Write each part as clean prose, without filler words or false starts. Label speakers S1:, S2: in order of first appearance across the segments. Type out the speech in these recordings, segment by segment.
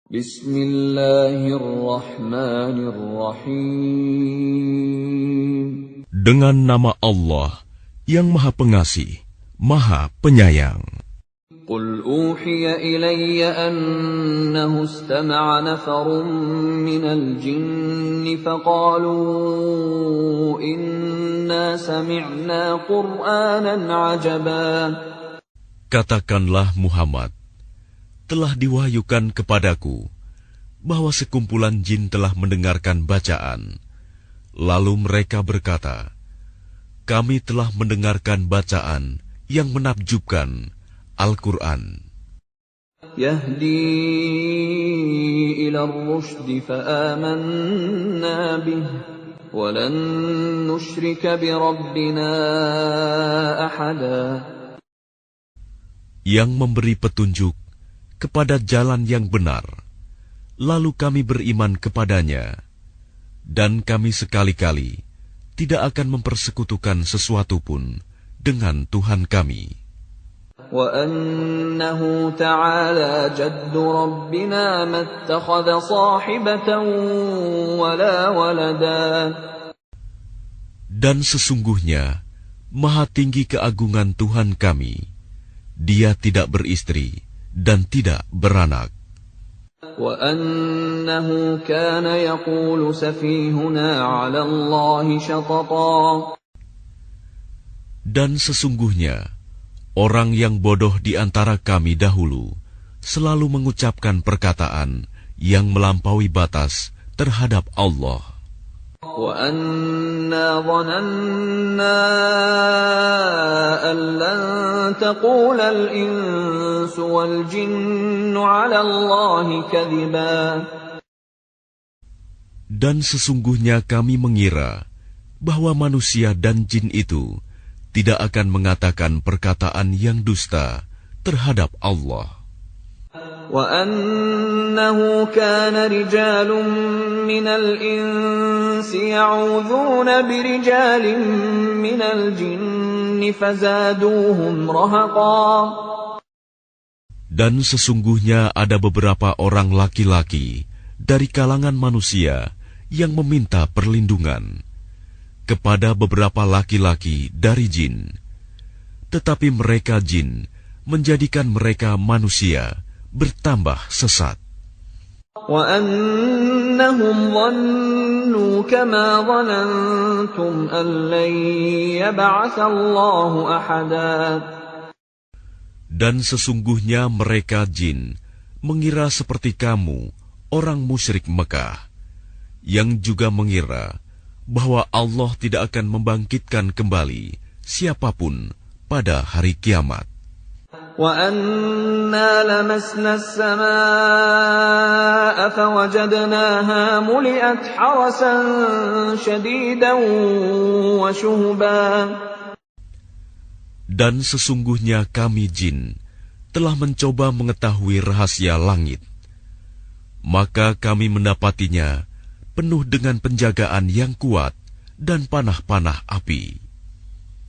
S1: Bismillahirrahmanirrahim.
S2: Dengan nama Allah yang Maha Pengasih, Maha Penyayang.
S1: Qul uhiya ilayya annahu istama'a nafarun minal jinni faqalu inna sami'na Qur'anan 'ajaba.
S2: Katakanlah Muhammad, telah diwahyukan kepadaku bahwa sekumpulan jin telah mendengarkan bacaan. Lalu mereka berkata, kami telah mendengarkan bacaan yang menakjubkan, Al-Quran.
S1: Yahdi ila ar-rushdi fa'amanna bih, walan nusyrika bi rabbina ahada.
S2: Yang memberi petunjuk kepada jalan yang benar, lalu kami beriman kepadanya, dan kami sekali-kali tidak akan mempersekutukan sesuatu pun dengan Tuhan kami.
S1: Wa annahu ta'ala jaddu rabbina mattakhadha sahibatan wala walada.
S2: Dan sesungguhnya maha tinggi keagungan Tuhan kami, Dia tidak beristri dan tidak beranak.
S1: Wa annahu kana yaqulu safihuna 'ala Allahi syatata.
S2: Dan sesungguhnya orang yang bodoh di antara kami dahulu selalu mengucapkan perkataan yang melampaui batas terhadap Allah.
S1: Wa anna dhananna an lan taqula al-insu wal jinnu 'ala Allahi kadhiba.
S2: Dan sesungguhnya kami mengira bahwa manusia dan jin itu tidak akan mengatakan perkataan yang dusta terhadap Allah.
S1: Wa annahu kana rijalun minal insi ya'udhuna birijalin minal jinni fazaduhum rahaqa.
S2: Dan sesungguhnya ada beberapa orang laki-laki dari kalangan manusia yang meminta perlindungan kepada beberapa laki-laki dari jin, tetapi mereka jin menjadikan mereka manusia bertambah sesat.
S1: Wa annahum dhannu kama dhanantum an lan yab'atsa Allahu ahada.
S2: Dan sesungguhnya mereka jin mengira seperti kamu, orang musyrik Mekah, yang juga mengira bahwa Allah tidak akan membangkitkan kembali siapapun pada hari kiamat.
S1: Wa anna lamasna as-samaa'a fawajadnaha muli'at harasan shadidan wa shuhuban.
S2: Dan sesungguhnya kami jin telah mencoba mengetahui rahasia langit, maka kami mendapatinya penuh dengan penjagaan yang kuat dan panah-panah api.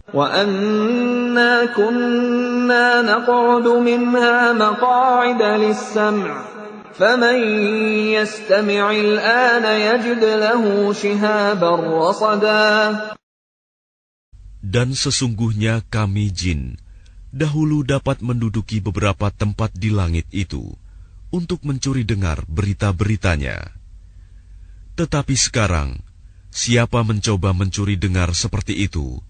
S1: Wa anna kunna naq'udu minha maq'ida lis-sam' faman yastami' al-ana yajid lahu shihaban rasada.
S2: Dan sesungguhnya kami jin dahulu dapat menduduki beberapa tempat di langit itu untuk mencuri dengar berita-beritanya. Tetapi sekarang, siapa mencoba mencuri dengar seperti itu,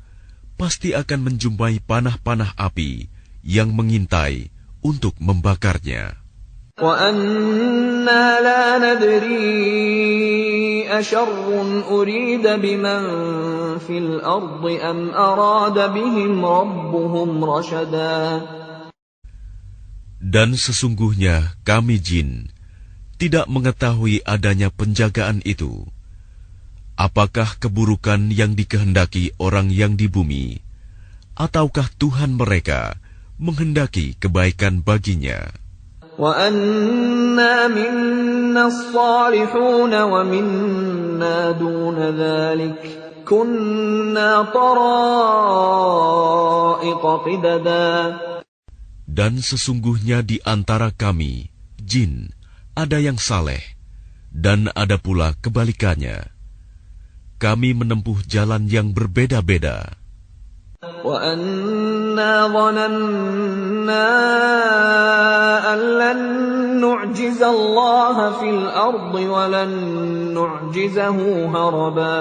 S2: pasti akan menjumpai panah-panah api yang mengintai untuk membakarnya.
S1: Wa anna la nadri asharrun urida biman fil ardi am arada bihim rabbuhum rashada.
S2: Dan sesungguhnya kami jin tidak mengetahui adanya penjagaan itu. Apakah keburukan yang dikehendaki orang yang di bumi, ataukah Tuhan mereka menghendaki kebaikan baginya?
S1: Wa anna minna as-salihun wa minna duna dhalik kunna tara'iqa qidada.
S2: Dan sesungguhnya di antara kami, jin, ada yang saleh, dan ada pula kebalikannya. Kami menempuh jalan yang berbeda-beda.
S1: وَأَنَّا ظَنَنَّا أَن لَّن نُّعْجِزَ اللَّهَ فِي الْأَرْضِ وَلَن نُّعْجِزَهُ هَرَبًا.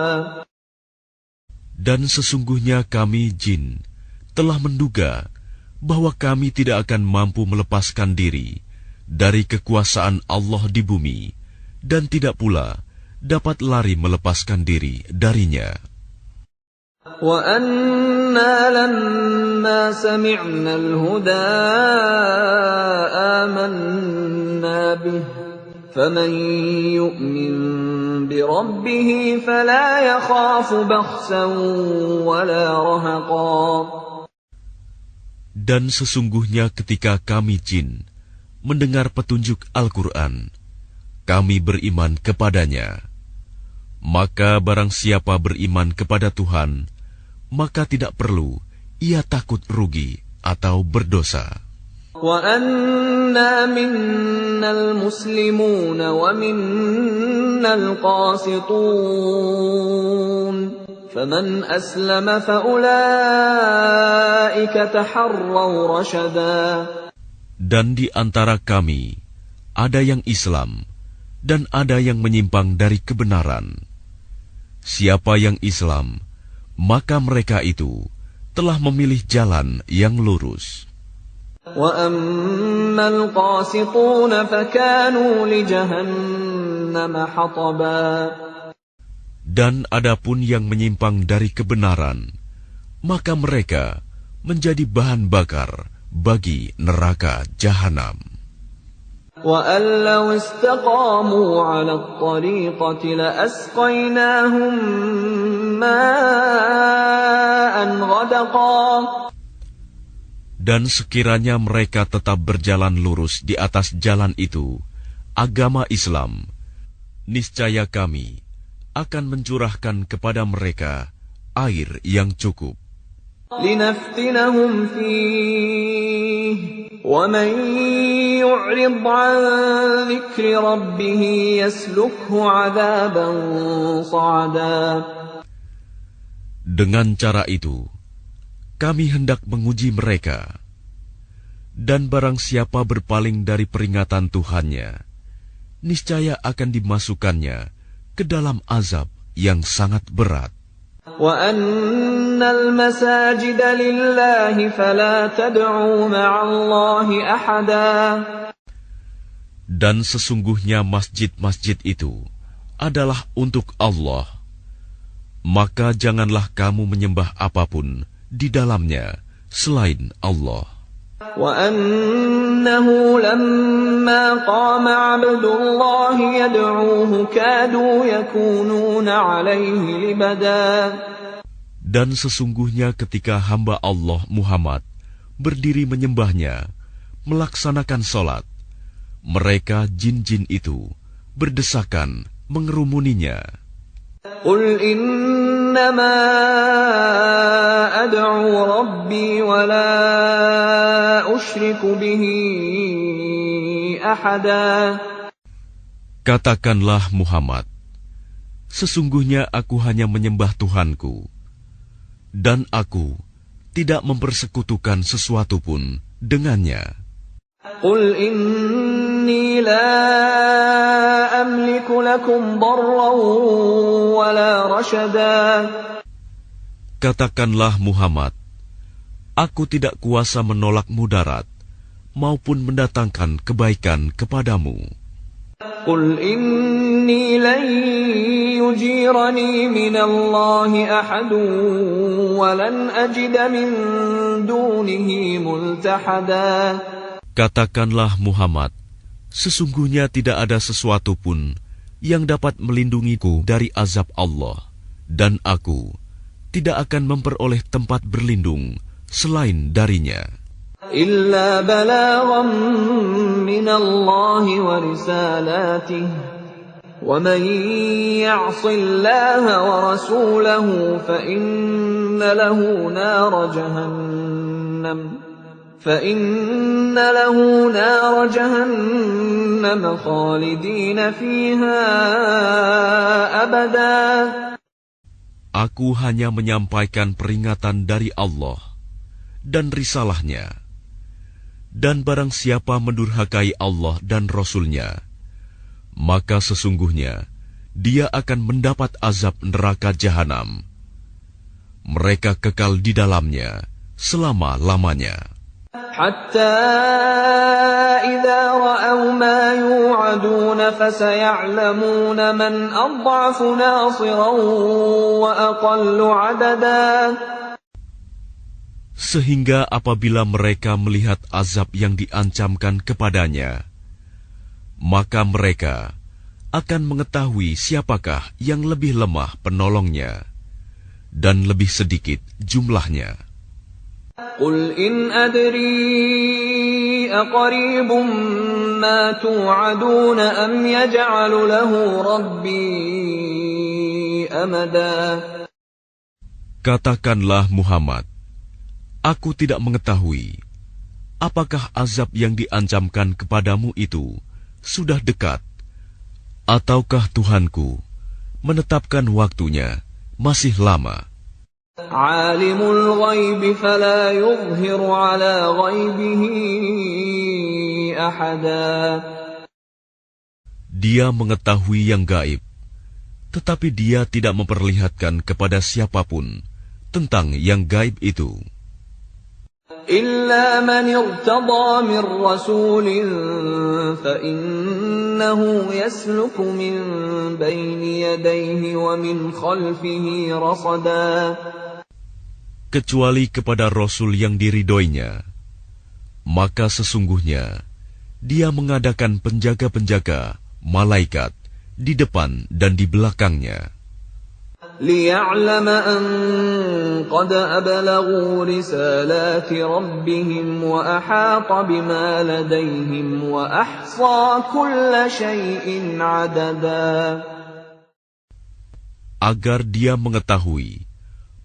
S2: Dan sesungguhnya kami jin telah menduga bahwa kami tidak akan mampu melepaskan diri dari kekuasaan Allah di bumi, dan tidak pula dapat lari melepaskan diri darinya.
S1: وَأَنَّا لَمَّا سَمِعْنَا الْهُدَىٰ آمَنَّا بِهِ فَمَن يُؤْمِن بِرَبِّهِ فَلَا يَخَافُ بَخْسًا وَلَا رَهَقًا.
S2: Dan sesungguhnya ketika kami jin mendengar petunjuk Al-Quran, kami beriman kepadanya. Maka barang siapa beriman kepada Tuhan, maka tidak perlu ia takut rugi atau berdosa.
S1: وَأَنَّا مِنَّا الْمُسْلِمُونَ وَمِنَّا الْقَاسِطُونَ فَمَنْ أَسْلَمَ فَأُولَئِكَ تَحَرَّوْا رَشَدًا.
S2: Dan di antara kami ada yang Islam dan ada yang menyimpang dari kebenaran. Siapa yang Islam, maka mereka itu telah memilih jalan yang lurus.
S1: وَأَمَّا الْقَاسِطُونَ فَكَانُوا لِجَهَنَّمَ حَطَبًا.
S2: Dan adapun yang menyimpang dari kebenaran, maka mereka menjadi bahan bakar bagi neraka Jahanam.
S1: وَأَن لَّوْ اسْتَقَامُوا عَلَى الطَّرِيقَةِ لَأَسْقَيْنَاهُم مَّاءً غَدَقًا.
S2: Dan sekiranya mereka tetap berjalan lurus di atas jalan itu, agama Islam, niscaya kami akan mencurahkan kepada mereka air yang cukup.
S1: لِنَفْتِنَهُمْ فِيهِ وَمَن يُعْرِضْ عَن ذِكْرِ رَبِّهِ يَسْلُكْهُ عَذَابًا صَعَدًا.
S2: Dengan cara itu, kami hendak menguji mereka. Dan barang siapa berpaling dari peringatan Tuhannya, niscaya akan dimasukkannya ke dalam azab yang sangat berat.
S1: وَأَنَّ الْمَسَاجِدَ لِلَّهِ فَلَا تَدْعُوا مَعَ اللَّهِ أَحَدًا.
S2: Dan sesungguhnya masjid-masjid itu adalah untuk Allah. Maka janganlah kamu menyembah apapun di dalamnya selain Allah.
S1: وَأَنَّهُ لَمَّا قَامَ عَبْدُ اللَّهِ يَدْعُوهُ كَادُوا يَكُونُونَ عَلَيْهِ لِبَدًا.
S2: Dan sesungguhnya ketika hamba Allah Muhammad berdiri menyembahnya, melaksanakan sholat, mereka jin-jin itu berdesakan mengerumuninya.
S1: قُلْ إِنَّمَا أَدْعُو رَبِّي وَلَا أُشْرِكُ بِهِ أَحَدًا.
S2: Katakanlah Muhammad, sesungguhnya aku hanya menyembah Tuhanku, dan aku tidak mempersekutukan sesuatu pun dengannya.
S1: قُلْ إِنِّي لَا أَمْلِكُ لَكُمْ ضَرًّا وَلَا رَشَدًا.
S2: Katakanlah Muhammad, aku tidak kuasa menolak mudarat maupun mendatangkan kebaikan kepadamu.
S1: قُلْ إِنِّي لَن يُجِيرَنِي مِنَ اللَّهِ أَحَدٌ وَلَنْ أَجِدَ مِن دُونِهِ مُلْتَحَدًا.
S2: Katakanlah Muhammad, sesungguhnya tidak ada sesuatu pun yang dapat melindungiku dari azab Allah, dan aku tidak akan memperoleh tempat berlindung selain darinya.
S1: إِلَّا بَلَاغًا مِّنَ اللَّهِ وَرِسَالَاتِهِ وَمَن يَعْصِ اللَّهَ وَرَسُولَهُ فَإِنَّ لَهُ نَارَ جَهَنَّمَ فَإِنَّ لَهُ نَارَ جَهَنَّمَ خَالِدِينَ فِيهَا أَبَدًا.
S2: Aku hanya menyampaikan peringatan dari Allah dan risalahnya. Dan barang siapa mendurhakai Allah dan Rasul-Nya, maka sesungguhnya dia akan mendapat azab neraka jahanam. Mereka kekal di dalamnya selama-lamanya.
S1: حَتَّى إِذَا رَأَوْا مَا يُوعَدُونَ فَسَيَعْلَمُونَ مَنْ أَضْعَفُ نَاصِرًا وَأَقَلُّ عَدَدًا.
S2: Sehingga apabila mereka melihat azab yang diancamkan kepadanya, maka mereka akan mengetahui siapakah yang lebih lemah penolongnya dan lebih sedikit jumlahnya.
S1: قُلْ إِنْ أَدْرِي أَقَرِيبٌ مَا تُوعَدُونَ أَمْ يَجْعَلُ لَهُ رَبِّي أَمَدًا.
S2: Katakanlah Muhammad, aku tidak mengetahui apakah azab yang diancamkan kepadamu itu sudah dekat, ataukah Tuhanku menetapkan waktunya masih lama.
S1: Alimul ghaib fala yuzhiru ala ghaibihi ahada.
S2: Dia mengetahui yang gaib, tetapi dia tidak memperlihatkan kepada siapapun tentang yang gaib itu.
S1: Illa man irtada min rasulin fa innahu yasluku min bayni yadayhi wa min khalfihi rasada.
S2: Kecuali kepada Rasul yang diridhoinya, maka sesungguhnya dia mengadakan penjaga-penjaga, malaikat, di depan dan di belakangnya.
S1: لِيَعْلَمَ أَنْ قَدْ أَبْلَغُوا رِسَالَاتِ رَبِّهِمْ وَأَحَاطَ بِمَا لَدَيْهِمْ وَأَحْصَى كُلَّ شَيْءٍ عَدَدًا.
S2: Agar dia mengetahui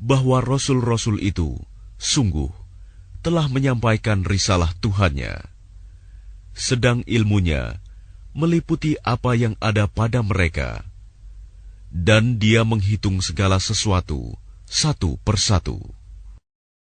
S2: bahwa Rasul-Rasul itu sungguh telah menyampaikan risalah Tuhannya, sedang ilmunya meliputi apa yang ada pada mereka, dan dia menghitung segala sesuatu satu persatu.